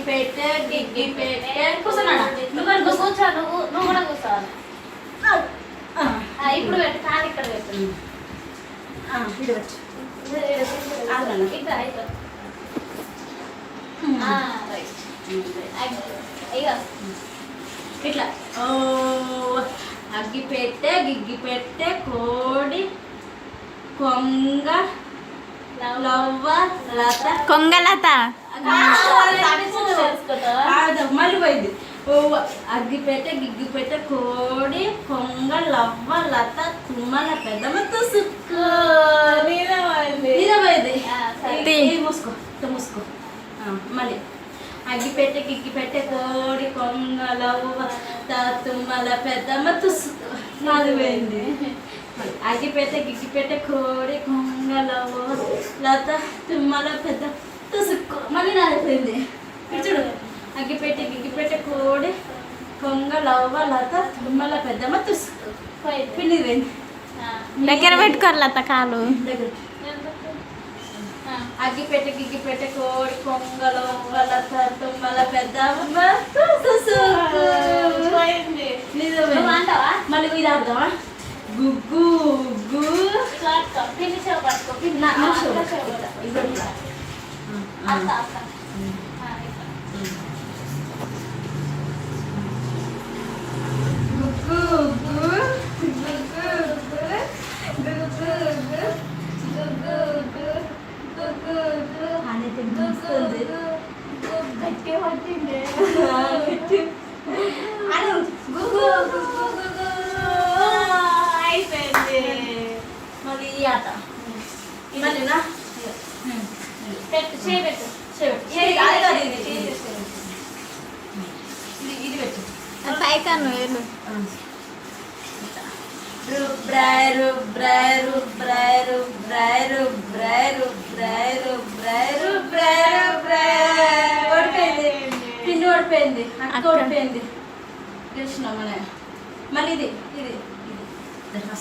పెట్టే గిగ్గి పెట్టే కూర్చున్నాడా నువ్వు కూర్చో నువ్వు కూడా కూర్చోవాలి ఇప్పుడు పెట్టు కాలు ఇక్కడ పెట్టు ఇది వచ్చు ఇక్కడ ఇక ఇట్లా ఓ అగ్గి పెట్టే గిగ్గి పెట్టే కోడి కొంగ లవ్వ లత కొంగలత మళ్ళీ పోయింది ఓ అగ్గి పెట్టే గిగ్గి పెట్టే కోడి కొంగ లవ్వ లత తుమ్మల పెద్దమ్మ తుసుకు పోయింది మూసుకో మూసుకో మళ్ళీ అగ్గి పెట్టే గిగ్గి పెట్టే కోడి కొంగ లవ్వ తుమ్మల పెద్దమ్మ తుసుకు నాది పోయింది అగ్గి పెట్టే గిగ్గి పెట్టే కోడి కొంగ లవ్వ లత తుమ్మల పెద్ద తుసుకు మళ్ళీ నాది పోయింది చూడు అగ్గి పెట్టే గిగ్గి పెట్టే కోడి కొంగ లవ్వ లత తుమ్మల పెద్దమ్మ తుసుకు పిండి పోయింది దగ్గర పెట్టుకోరు లత కాలు దగ్గర అగ్గి పెట్టే గిగ్గి పెట్టే కోడి కొంగ లవ్వ లత తుమ్మల పెద్దమ్మ తుసుకు అంటావా మళ్ళీ ఇది ఆడదామా గుగ్గు గుగ్గు పిన్ని సేవ పట్టుకో అత్త అత్త అయిపోయింది మళ్ళీ ఈ ఆట మళ్ళీనా పెట్టు చేయబెట్టు ఇది పెట్టు పైకన్ను ఏళ్ళు రుబ్రాయ్ రుబ్రాయ్ రుబ్రాయ్ రుబ్రాయ్ రుబ్రాయ్ రుబ్రాయ్ రుబ్రాయ్ రుబ్రాయ్ రుబ్రాయ్ ఓడిపోయింది పిన్ని ఓడిపోయింది అక్క ఓడిపోయింది కృష్ణ మన మళ్ళీ ఇది ఇది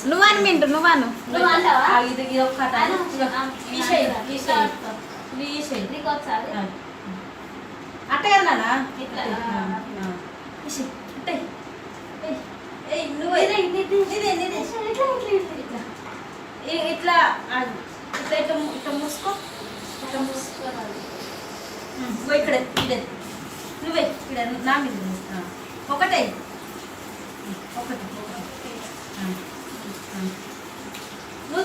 నువ్వని మింటు నువ్వను నువ్వు అంటావా ఇది ఇది ఒక్కట నీకు వచ్చాది అట్ట కదా ఇట్లా నువ్వు ఇట్లా ఇట్లా ఇట్లా మూసుకో ఇట్లా మూసుకోవాలి ఇక్కడ ఇదే నువ్వే ఇక్కడ నా మీద ఒకటే ఒకటి నువ్వు